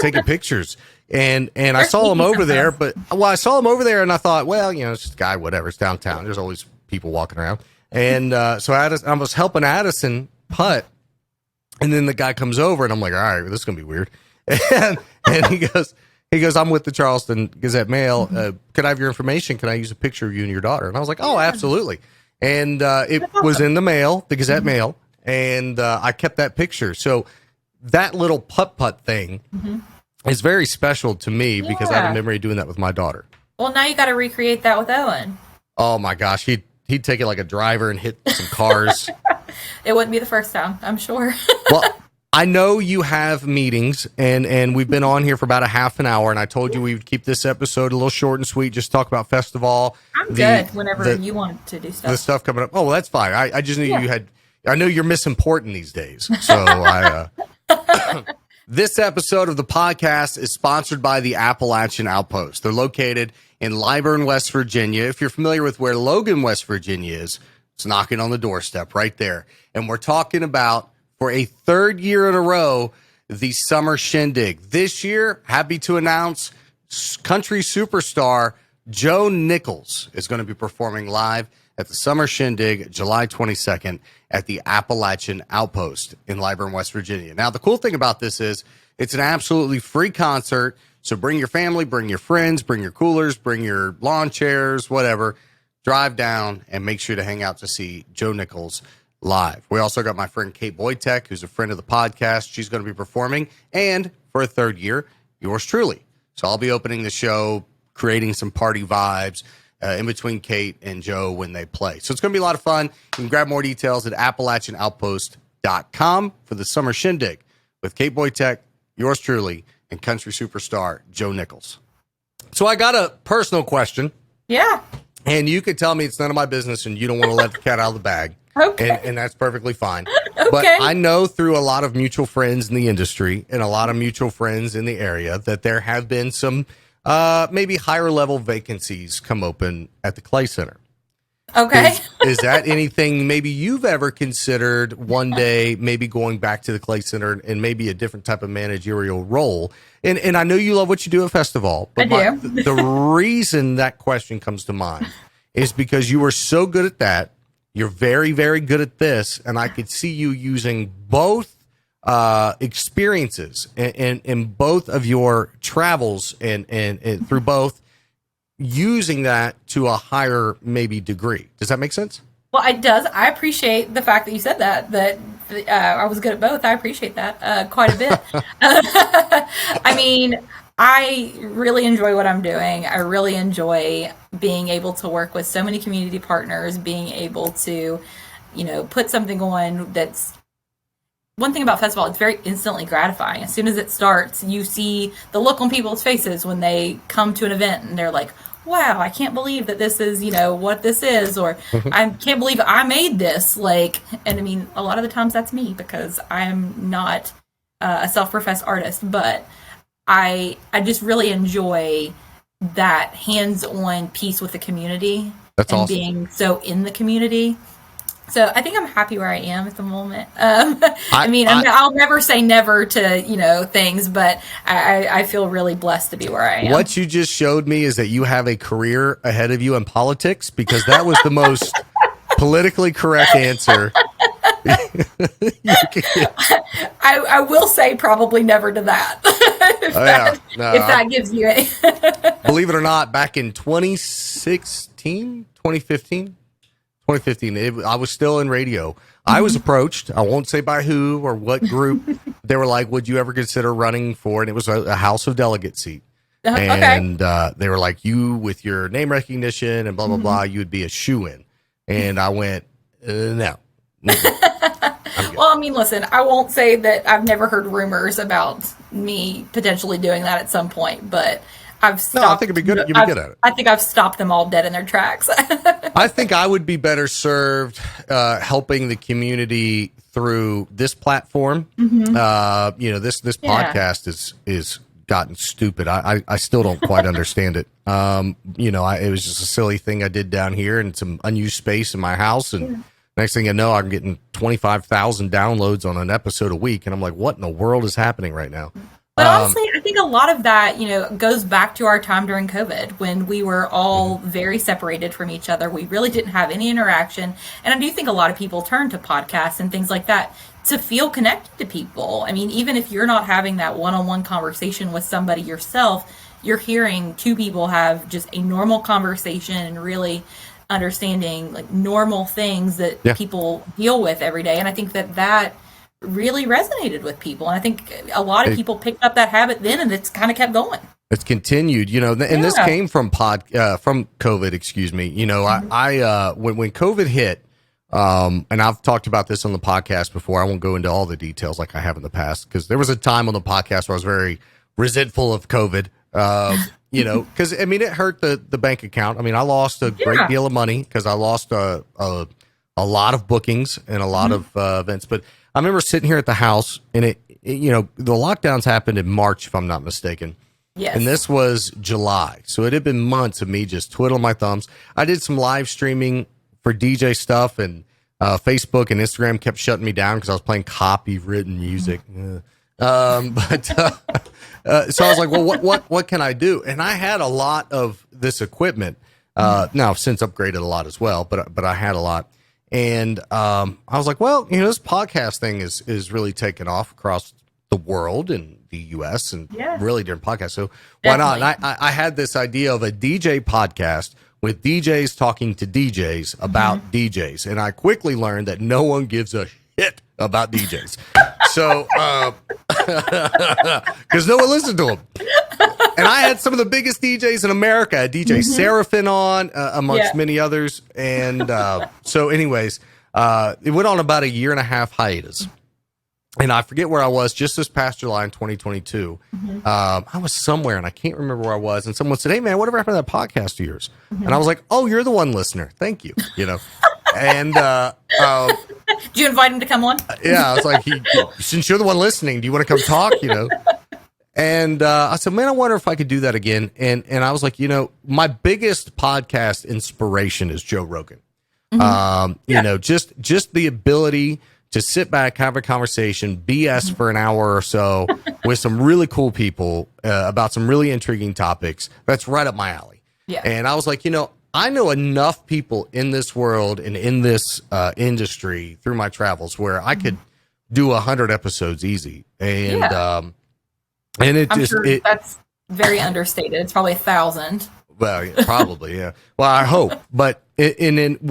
taking pictures. And I saw him over there, I saw him over there and I thought, well, you know, it's just a guy, whatever, it's downtown. There's always people walking around. And so I was helping Addison putt. And then the guy comes over and I'm like, all right, this is going to be weird. And he goes, I'm with the Charleston Gazette Mail. Could I have your information? Can I use a picture of you and your daughter? And I was like, oh, absolutely. And it was in the mail, the Gazette Mail. And I kept that picture. So that little putt-putt thing is very special to me because I have a memory of doing that with my daughter. Well, now you got to recreate that with Owen. Oh my gosh. He'd take it like a driver and hit some cars. It wouldn't be the first time, I'm sure. Well, I know you have meetings, and we've been on here for about a half an hour, and I told you we would keep this episode a little short and sweet, just talk about FestivALL. I'm good whenever you want to do stuff. The stuff coming up. Oh, well, that's fine. I just knew you had, I know you're misimportant these days. So this episode of the podcast is sponsored by the Appalachian Outpost. They're located in Lyburn, West Virginia. If you're familiar with where Logan, West Virginia is, it's knocking on the doorstep right there. And we're talking about, for a third year in a row, the Summer Shindig. This year, happy to announce, country superstar Joe Nichols is going to be performing live at the Summer Shindig, July 22nd, at the Appalachian Outpost in Lyburn, West Virginia. Now, the cool thing about this is it's an absolutely free concert, so bring your family, bring your friends, bring your coolers, bring your lawn chairs, whatever. Drive down and make sure to hang out to see Joe Nichols live. We also got my friend Kate Boytek, who's a friend of the podcast. She's going to be performing, and for a third year, yours truly. So I'll be opening the show, creating some party vibes in between Kate and Joe when they play. So it's going to be a lot of fun. You can grab more details at AppalachianOutpost.com for the Summer Shindig with Kate Boytek, yours truly, and country superstar Joe Nichols. So I got a personal question. Yeah. And you could tell me it's none of my business and you don't want to let the cat out of the bag. Okay. And that's perfectly fine. Okay. But I know through a lot of mutual friends in the industry and a lot of mutual friends in the area that there have been some maybe higher level vacancies come open at the Clay Center. Okay. Is that anything maybe you've ever considered one day maybe going back to the Clay Center and maybe a different type of managerial role? And I know you love what you do at FestivALL, but the reason that question comes to mind is because you are so good at that. You're very, very good at this, and I could see you using both experiences in both of your travels and through both, using that to a higher maybe degree. Does that make sense? Well, it does. I appreciate the fact that you said that I was good at both. I appreciate that quite a bit. I mean, I really enjoy what I'm doing. I really enjoy being able to work with so many community partners, being able to, put something on that's, one thing about FestivALL, it's very instantly gratifying. As soon as it starts, you see the look on people's faces when they come to an event and they're like, wow, I can't believe that this is, what this is, or I can't believe I made this. And I mean, a lot of the times that's me because I'm not a self-professed artist, but I just really enjoy that hands-on piece with the community. That's and awesome. Being so in the community. So I think I'm happy where I am at the moment. I'll never say never to, things, but I feel really blessed to be where I am. What you just showed me is that you have a career ahead of you in politics, because that was the most politically correct answer. I will say probably never to that. if that gives you any. Believe it or not, back in 2015, I was still in radio. I was approached. I won't say by who or what group. They were like, would you ever consider running for, and it was a House of Delegate seat. And they were like, you with your name recognition and blah, blah, blah, you would be a shoo-in. And I went, no. Well, I mean, listen, I won't say that I've never heard rumors about me potentially doing that at some point, but I've stopped. No, I think you'd be good at it. I think I've stopped them all dead in their tracks. I think I would be better served helping the community through this platform. This podcast is gotten stupid. I still don't quite understand it. It was just a silly thing I did down here in some unused space in my house, and next thing I know, I'm getting 25,000 downloads on an episode a week, and I'm like, what in the world is happening right now? But honestly, I think a lot of that, goes back to our time during COVID when we were all very separated from each other. We really didn't have any interaction. And I do think a lot of people turn to podcasts and things like that to feel connected to people. I mean, even if you're not having that one-on-one conversation with somebody yourself, you're hearing two people have just a normal conversation and really understanding like normal things that people deal with every day. And I think that really resonated with people. And I think a lot of people picked up that habit then, and it's kind of kept going. It's continued, and this came from from COVID, excuse me. I when COVID hit, and I've talked about this on the podcast before. I won't go into all the details like I have in the past, because there was a time on the podcast where I was very resentful of COVID. Because it hurt the bank account. I mean, I lost a great deal of money because I lost a lot of bookings and a lot of events. But I remember sitting here at the house, and the lockdowns happened in March, if I'm not mistaken. Yes. And this was July, so it had been months of me just twiddling my thumbs. I did some live streaming for DJ stuff, and Facebook and Instagram kept shutting me down because I was playing copywritten music. So I was like, well, what can I do? And I had a lot of this equipment. Now I've since upgraded a lot as well, but I had a lot. And I was like, well, this podcast thing is really taking off across the world and the US and really different podcasts. So why not? And I had this idea of a DJ podcast with DJs talking to DJs about DJs. And I quickly learned that no one gives a shit about DJs. So, because no one listened to them. And I had some of the biggest DJs in America. I had DJ Seraphin on, amongst many others. And so anyways, it went on about a 1.5 year hiatus. And I forget where I was just this past July in 2022. I was somewhere, and I can't remember where I was. And someone said, hey, man, whatever happened to that podcast of yours? And I was like, oh, you're the one listener. Thank you. And did you invite him to come on? Yeah, I was like, since you're the one listening, do you want to come talk? And I said, man, I wonder if I could do that again. And I was like, my biggest podcast inspiration is Joe Rogan. Just the ability to sit back, have a conversation, BS for an hour or so with some really cool people about some really intriguing topics. That's right up my alley. Yeah. And I was like, I know enough people in this world and in this industry through my travels where I could do 100 episodes easy. And that's very understated. It's probably 1,000. Well, yeah, probably, yeah. Well, I hope. But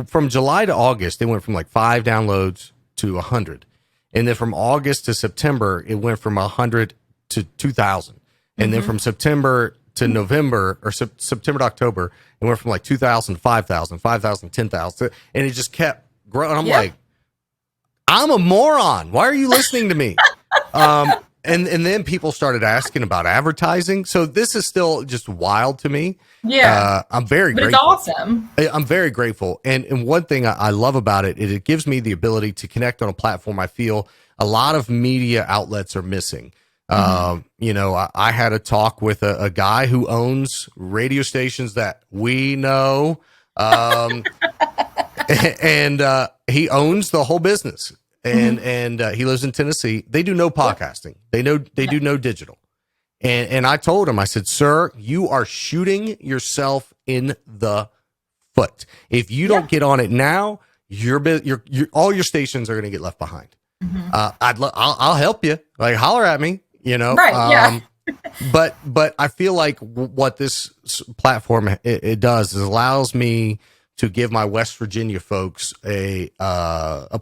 from July to August, it went from like 5 downloads to 100. And then from August to September, it went from 100 to 2,000. And then from September to November, or September to October, it went from like 2,000, 5,000, 5,000, 10,000. And it just kept growing. I'm like, I'm a moron. Why are you listening to me? And then people started asking about advertising. So this is still just wild to me. Yeah. I'm very grateful. It's awesome. I'm very grateful. And one thing I love about it is it gives me the ability to connect on a platform I feel a lot of media outlets are missing. I had a talk with a guy who owns radio stations that we know. And he owns the whole business. And he lives in Tennessee. They do no podcasting. They do no digital. And I told him, I said, sir, you are shooting yourself in the foot. If you don't get on it now, all your stations are going to get left behind. I'll help you. Like, holler at me, Right. Yeah. But I feel like what this platform it does is allows me to give my West Virginia folks a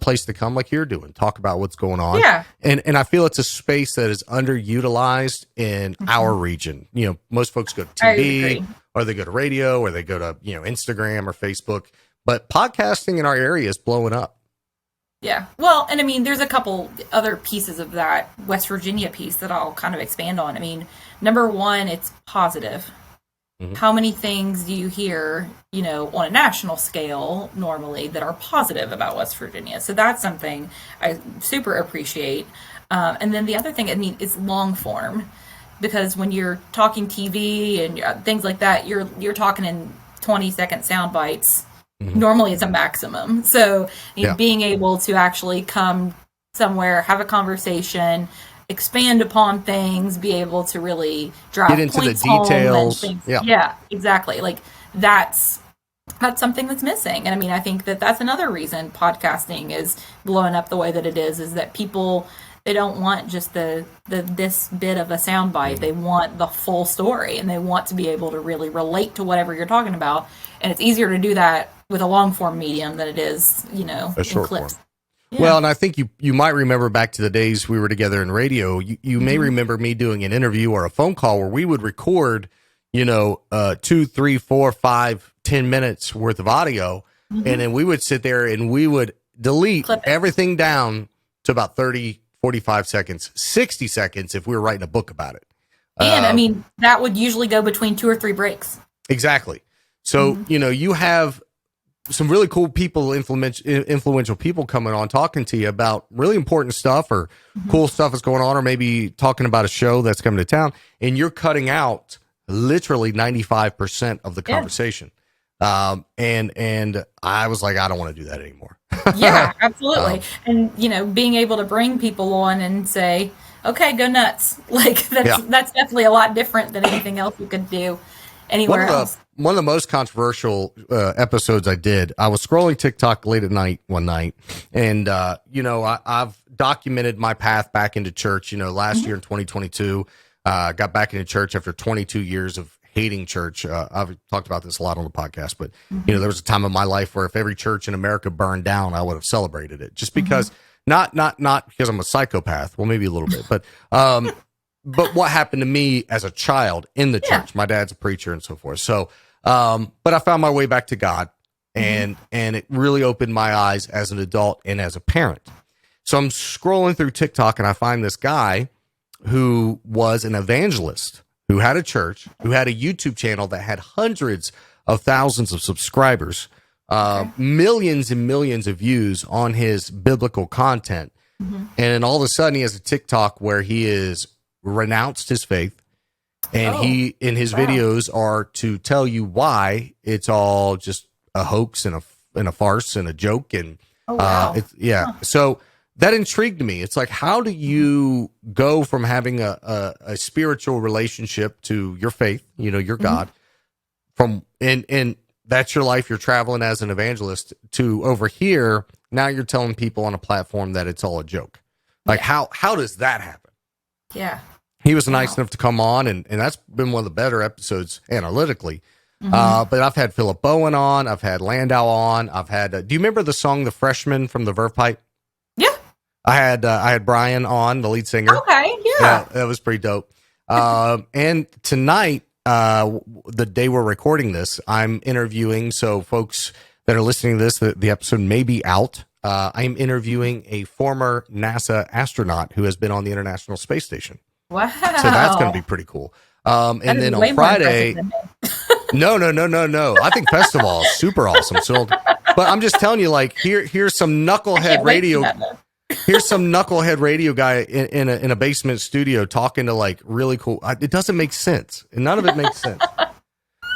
place to come, like you're doing, talk about what's going on. Yeah. And I feel it's a space that is underutilized in our region. Most folks go to TV, or they go to radio, or they go to Instagram or Facebook. But podcasting in our area is blowing up. Yeah. Well, and I mean, there's a couple other pieces of that West Virginia piece that I'll kind of expand on. I mean, number one, it's positive. How many things do you hear, on a national scale normally that are positive about West Virginia? So that's something I super appreciate. And then the other thing, I mean, it's long form, because when you're talking TV and things like that, you're talking in 20-second sound bites. Normally it's a maximum. So being able to actually come somewhere, have a conversation, expand upon things, be able to really drive get into points the details. Home and things. Yeah, exactly. Like that's something that's missing. And I mean, I think that's another reason podcasting is blowing up the way that it is that people, they don't want just this bit of a soundbite. They want the full story, and they want to be able to really relate to whatever you're talking about. And it's easier to do that with a long form medium than it is, a short clips. Form. Yeah. Well, and I think you might remember back to the days we were together in radio. You may remember me doing an interview or a phone call where we would record, 2, 3, 4, 5, 10 minutes worth of audio. And then we would sit there and we would delete everything down to about 30, 45 seconds, 60 seconds if we were writing a book about it. And I mean, that would usually go between 2 or 3 breaks. Exactly. So, you have some really cool people, influential people coming on, talking to you about really important stuff or cool stuff that's going on, or maybe talking about a show that's coming to town, and you're cutting out literally 95% of the conversation. And I was like, I don't want to do that anymore. Yeah, absolutely. And, being able to bring people on and say, okay, go nuts. Like that's definitely a lot different than anything else you could do anywhere else. One of the most controversial episodes I did, I was scrolling TikTok late at night one night, and, I've documented my path back into church. Last year in 2022, got back into church after 22 years of hating church. I've talked about this a lot on the podcast, but, there was a time in my life where if every church in America burned down, I would have celebrated it, just because, not because I'm a psychopath. Well, maybe a little bit, but what happened to me as a child in the church. My dad's a preacher and so forth. So, but I found my way back to God, and it really opened my eyes as an adult and as a parent. So I'm scrolling through TikTok and I find this guy who was an evangelist, who had a church, who had a YouTube channel that had hundreds of thousands of subscribers, millions and millions of views on his biblical content. And then all of a sudden he has a TikTok where he is renounced his faith, and he in his videos are to tell you why it's all just a hoax and a farce and a joke, and so that intrigued me. It's like, how do you go from having a spiritual relationship to your faith, your God, from and that's your life, you're traveling as an evangelist, to over here now you're telling people on a platform that it's all a joke? Like how does that happen? Yeah. He was nice enough to come on, and that's been one of the better episodes analytically. But I've had Philip Bowen on. I've had Landau on. I've had, do you remember the song The Freshman from the Verve Pipe? Yeah. I had Brian on, the lead singer. Okay, yeah. That was pretty dope. And tonight, the day we're recording this, I'm interviewing, so folks that are listening to this, the episode may be out. I'm interviewing a former NASA astronaut who has been on the International Space Station. Wow. So that's going to be pretty cool. And then on Friday, no. I think FestivALL is super awesome. So, but I'm just telling you, like, here's some knucklehead radio. Here's some knucklehead radio guy in a basement studio talking to like really cool. It doesn't make sense. None of it makes sense.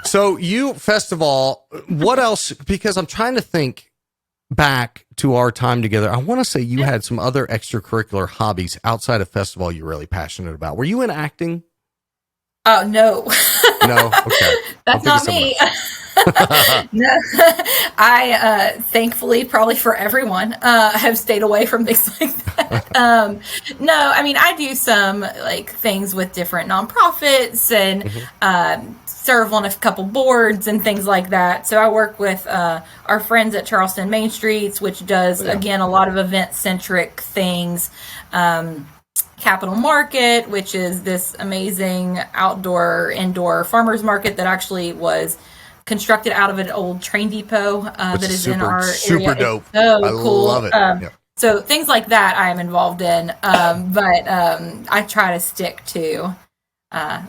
So you, FestivALL, what else? Because I'm trying to think back to our time together. I want to say you had some other extracurricular hobbies outside of FestivALL you're really passionate about. Were you in acting? Oh, no. No? Okay. That's not me. No, I thankfully, probably for everyone, have stayed away from things like that. No, I mean, I do some like things with different nonprofits and serve on a couple boards and things like that. So I work with our friends at Charleston Main Streets, which does, again, a lot of event-centric things. Capital Market, which is this amazing indoor farmers market that actually was constructed out of an old train depot that is in our area. Super dope. It's so I cool. love it. So things like that I am involved in, but I try to stick to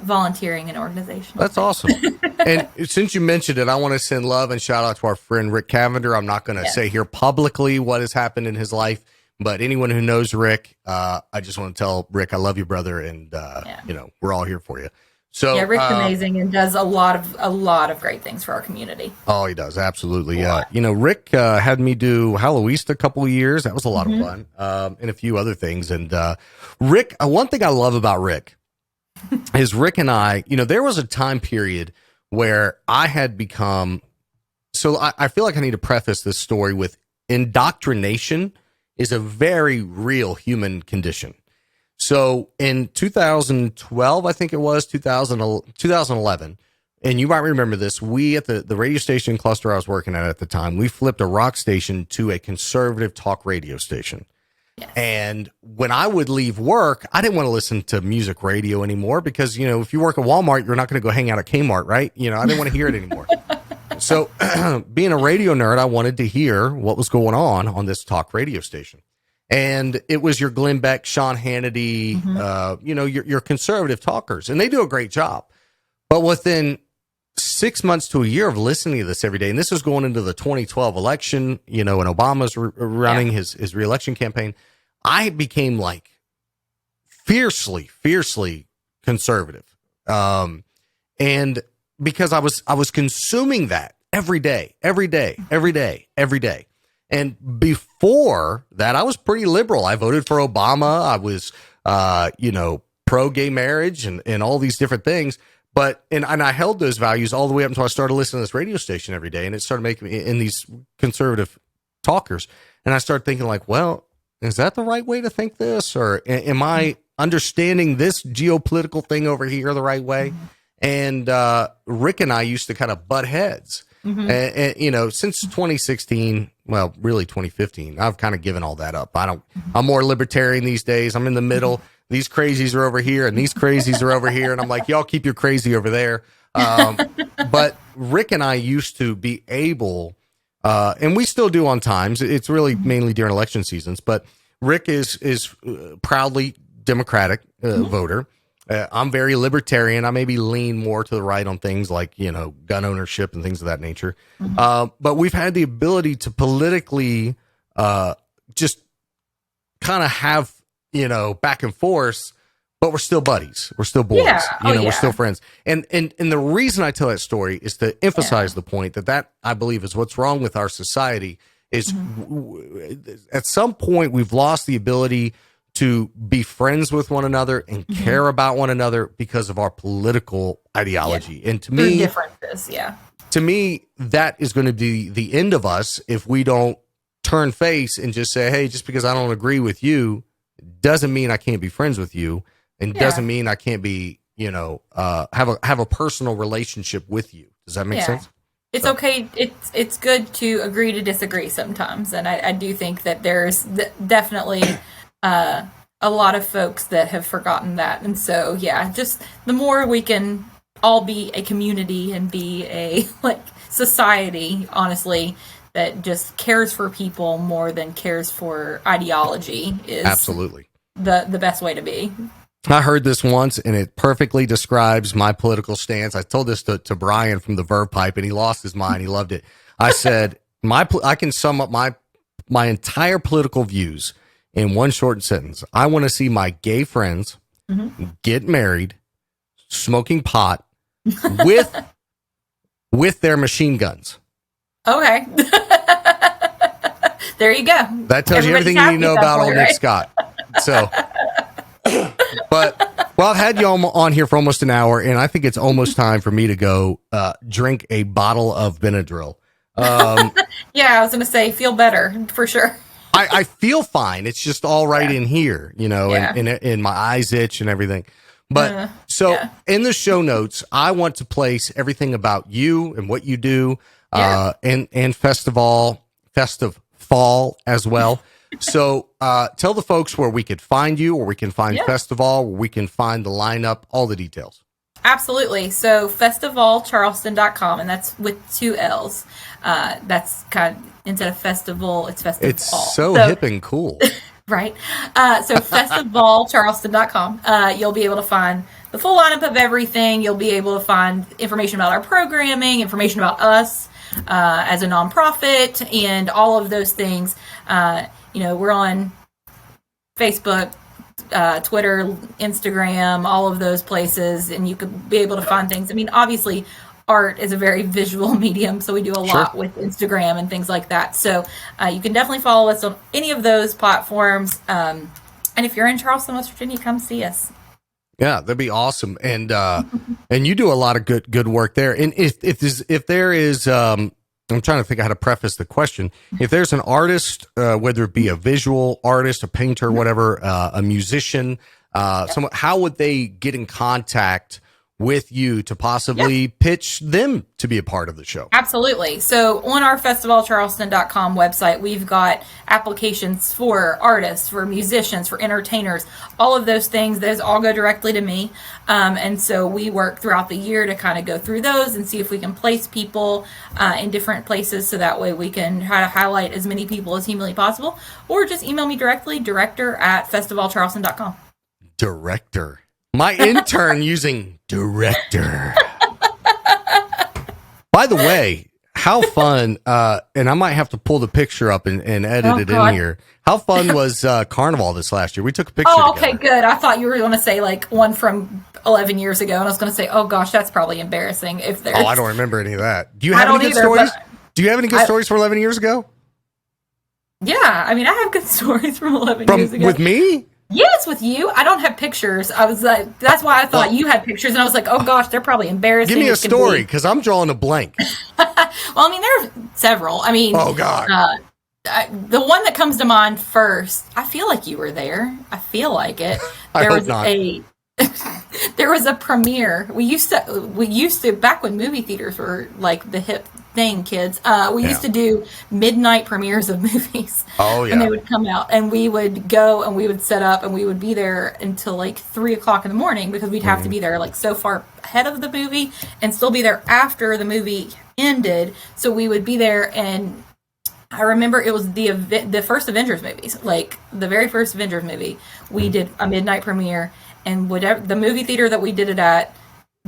volunteering and organization. That's awesome. And since you mentioned it, I want to send love and shout out to our friend Rick Cavender. I'm not going to say here publicly what has happened in his life, but anyone who knows Rick, I just want to tell Rick, I love you, brother, and we're all here for you. So yeah, Rick's amazing and does a lot of great things for our community. Oh, he does, absolutely. Rick had me do Halloween a couple of years. That was a lot of fun, and a few other things. And Rick, one thing I love about Rick is Rick and I, there was a time period where I had become. So I feel like I need to preface this story with indoctrination is a very real human condition. So in 2012, I think it was 2011, and you might remember this, we at the radio station cluster I was working at the time, we flipped a rock station to a conservative talk radio station. Yes. And when I would leave work, I didn't want to listen to music radio anymore because, if you work at Walmart, you're not going to go hang out at Kmart, right? I didn't want to hear it anymore. So being a radio nerd, I wanted to hear what was going on this talk radio station. And it was your Glenn Beck, Sean Hannity, your conservative talkers. And they do a great job. But within 6 months to a year of listening to this every day, and this was going into the 2012 election, and Obama's running his reelection campaign, I became like fiercely conservative. And because I was consuming that every day. And before that, I was pretty liberal. I voted for Obama. I was, pro gay marriage and all these different things. But I held those values all the way up until I started listening to this radio station every day. And it started making me in these conservative talkers. And I started thinking like, well, is that the right way to think this? Or am I understanding this geopolitical thing over here the right way? And Rick and I used to kind of butt heads. And, since 2016, well, really 2015, I've kind of given all that up. I'm more libertarian these days. I'm in the middle. These crazies are over here and these crazies are over here. And I'm like, y'all keep your crazy over there. But Rick and I used to be able, and we still do on times. It's really mainly during election seasons, but Rick is proudly Democratic voter. I'm very libertarian. I maybe lean more to the right on things like, gun ownership and things of that nature. But we've had the ability to politically just kind of have, back and forth, but we're still buddies. We're still boys. We're still friends. And the reason I tell that story is to emphasize the point that I believe is what's wrong with our society is at some point we've lost the ability to be friends with one another and care about one another because of our political ideology. And to me, differences, to me, that is going to be the end of us if we don't turn face and just say, hey, just because I don't agree with you doesn't mean I can't be friends with you, and doesn't mean I can't be, have a personal relationship with you. Does that make sense? It's okay. It's good to agree to disagree sometimes, and I do think that there's definitely a lot of folks that have forgotten that. And so, just the more we can all be a community and be a society, honestly, that just cares for people more than cares for ideology is absolutely the best way to be. I heard this once and it perfectly describes my political stance. I told this to Brian from the Verve Pipe and he lost his mind. He loved it. I said, I can sum up my entire political views in one short sentence. I want to see my gay friends get married, smoking pot with their machine guns. Okay. There you go. That tells you everything you need to know about old Nick Scott. So, but Well, I've had you on here for almost an hour, and I think it's almost time for me to go drink a bottle of Benadryl. Yeah, I was going to say, feel better for sure. I feel fine. It's just all right in here, and my eyes itch and everything. But in the show notes, I want to place everything about you and what you do, and FestivALL as well. So tell the folks where we could find you, or we can find FestivALL, where we can find the lineup, all the details. Absolutely. So FestivALLCharleston.com, and that's with 2 L's. That's kind of, instead of festival, it's FestivALL. It's so hip and cool. Right. So FestivALLCharleston.com. You'll be able to find the full lineup of everything. You'll be able to find information about our programming, information about us as a nonprofit, and all of those things. We're on Facebook, Twitter, Instagram, all of those places, and you could be able to find things. I mean, obviously, art is a very visual medium, so we do a lot with Instagram and things like that. So you can definitely follow us on any of those platforms. And if you're in Charleston, West Virginia, come see us. Yeah, that'd be awesome. And and you do a lot of good work there. And if there is I'm trying to think of how to preface the question. If there's an artist, whether it be a visual artist, a painter, whatever, a musician, someone, how would they get in contact with you to possibly pitch them to be a part of the show? Absolutely. So on our FestivALLCharleston.com website, we've got applications for artists, for musicians, for entertainers, all of those things. Those all go directly to me. And so we work throughout the year to kind of go through those and see if we can place people in different places, so that way we can try to highlight as many people as humanly possible. Or just email me directly, director@FestivALLCharleston.com. Director. My intern using director. By the way, how fun, and I might have to pull the picture up and edit it in here. How fun was Carnival this last year? We took a picture okay, good. I thought you were going to say like one from 11 years ago, and I was going to say, oh gosh, that's probably embarrassing. If there's... I don't remember any of that. Do you have any good stories? Do you have any good stories from 11 years ago? Yeah, I mean, I have good stories from 11 years ago. With me? Yes, with you. I don't have pictures. I was like, that's why I thought you had pictures, and I was like, oh gosh, they're probably embarrassing. Give me a story, because I'm drawing a blank. Well, I mean, there are several. I mean, oh god, the one that comes to mind first. I feel like you were there. I feel like it. I hope not. There was a premiere. We used to back when movie theaters were like the hip thing, kids. We used to do midnight premieres of movies. Oh yeah. And they would come out, and we would go and we would set up, and we would be there until like 3:00 in the morning, because we'd have to be there like so far ahead of the movie and still be there after the movie ended. So we would be there, and I remember it was the first Avengers movies, like the very first Avengers movie. We did a midnight premiere, and whatever the movie theater that we did it at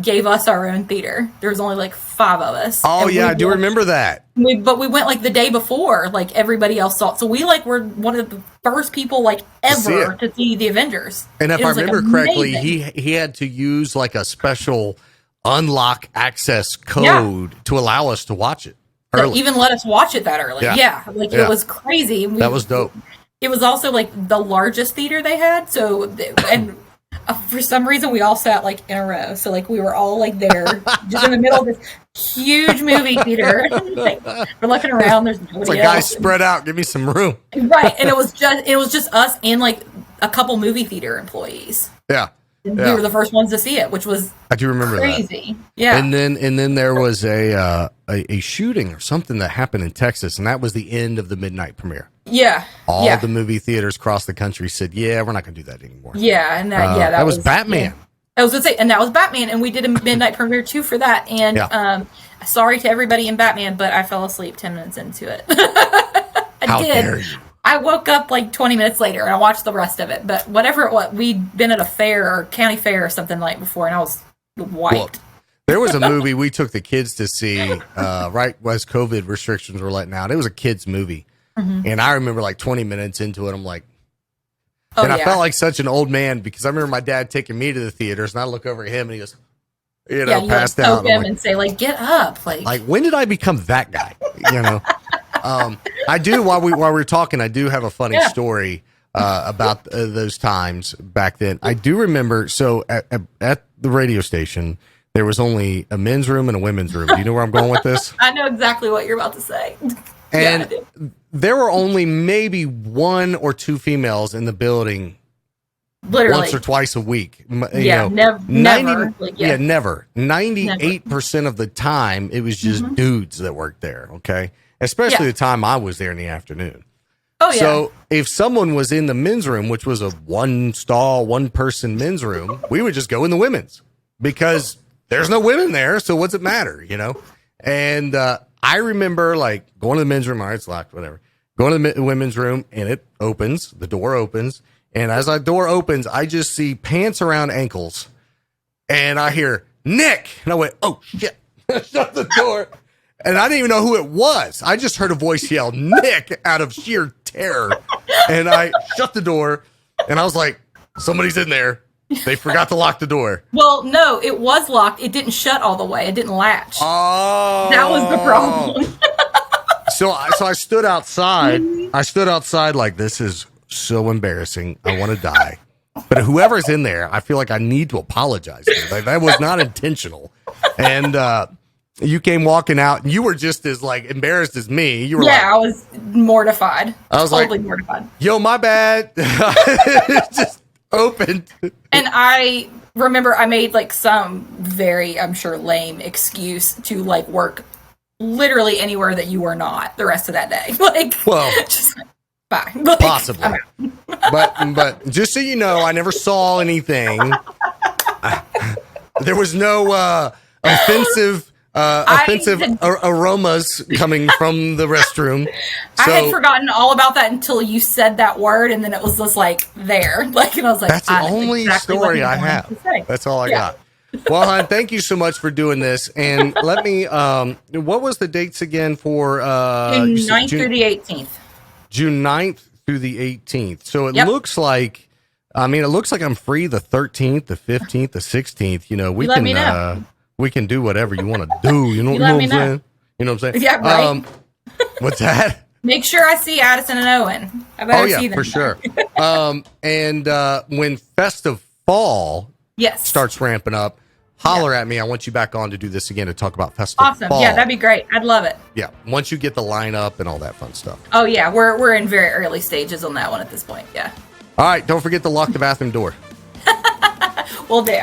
gave us our own theater. There was only like 5 of us. Oh yeah, I do remember that. But we went like the day before, like everybody else saw it. So we like were one of the first people like ever to see the Avengers. And if I remember correctly, he had to use like a special unlock access code to allow us to watch it early. Even let us watch it that early. It was crazy. That was dope. It was also like the largest theater they had. So and for some reason we all sat like in a row, so like we were all like there just in the middle of this huge movie theater. Like, we're looking around, there's nobody it's like, else. Guys, spread out, give me some room. Right. And it was just us and like a couple movie theater employees. And we were the first ones to see it, which was I do remember crazy. That. Yeah. And then there was a shooting or something that happened in Texas, and that was the end of the midnight premiere. Yeah. All the movie theaters across the country said, "Yeah, we're not going to do that anymore." Yeah, and that was Batman. Yeah. I was going to say, and that was Batman, and we did a midnight premiere too for that. And sorry to everybody in Batman, but I fell asleep 10 minutes into it. How dare you? I woke up like 20 minutes later and I watched the rest of it. But whatever it was, we'd been at a fair or county fair or something the night before, and I was wiped. Well, there was a movie we took the kids to see right as COVID restrictions were letting out. It was a kids movie. And I remember like 20 minutes into it, I'm like, I felt like such an old man, because I remember my dad taking me to the theaters, and I look over at him and he goes, passed out. Him and say like, get up. Like, when did I become that guy? I do, while we're talking, I do have a funny story. about those times back then. I do remember. So at the radio station, there was only a men's room and a women's room. Do you know where I'm going with this? I know exactly what you're about to say. And there were only maybe 1 or 2 females in the building. Literally once or twice a week. Never. Never. 98% of the time, it was just dudes that worked there. Okay. Especially the time I was there in the afternoon. Oh, yeah. So if someone was in the men's room, which was a 1-stall, 1-person men's room, we would just go in the women's because there's no women there. So what's it matter, And I remember like going to the men's room. All right, it's locked, whatever. Going to the women's room and it opens, the door opens. And as that door opens, I just see pants around ankles and I hear Nick. And I went, oh shit, shut the door. And I didn't even know who it was. I just heard a voice yell, Nick, out of sheer terror. And I shut the door and I was like, somebody's in there. They forgot to lock the door. Well, no, it was locked. It didn't shut all the way. It didn't latch. Oh. That was the problem. So I stood outside. I stood outside like, this is so embarrassing. I want to die. But whoever's in there, I feel like I need to apologize to them. Like, that was not intentional. And you came walking out and you were just as like embarrassed as me. You were I was mortified. I was totally like, mortified. Yo, my bad. It just opened. And I remember I made like some very, I'm sure, lame excuse to like work literally anywhere that you were not the rest of that day. Like, well, just bye. Like, possibly. But just so you know, I never saw anything. There was no offensive aromas coming from the restroom. I had forgotten all about that until you said that word, and then it was just like there. Like, and I was like, that's the only story I have. That's all I got. Well, hon, thank you so much for doing this. And let me, what was the dates again for June 9th through the 18th? June 9th through the 18th. So it looks like, I'm free the 13th, the 15th, the 16th. We can do whatever you want to do. You know what I'm saying? You know what I'm saying? Yeah, right. What's that? Make sure I see Addison and Owen. I better see them. For sure. And when FestivALL starts ramping up, holler at me. I want you back on to do this again to talk about FestivALL. Awesome. Yeah, that'd be great. I'd love it. Yeah. Once you get the lineup and all that fun stuff. Oh yeah, we're in very early stages on that one at this point. Yeah. All right. Don't forget to lock the bathroom door. Will do.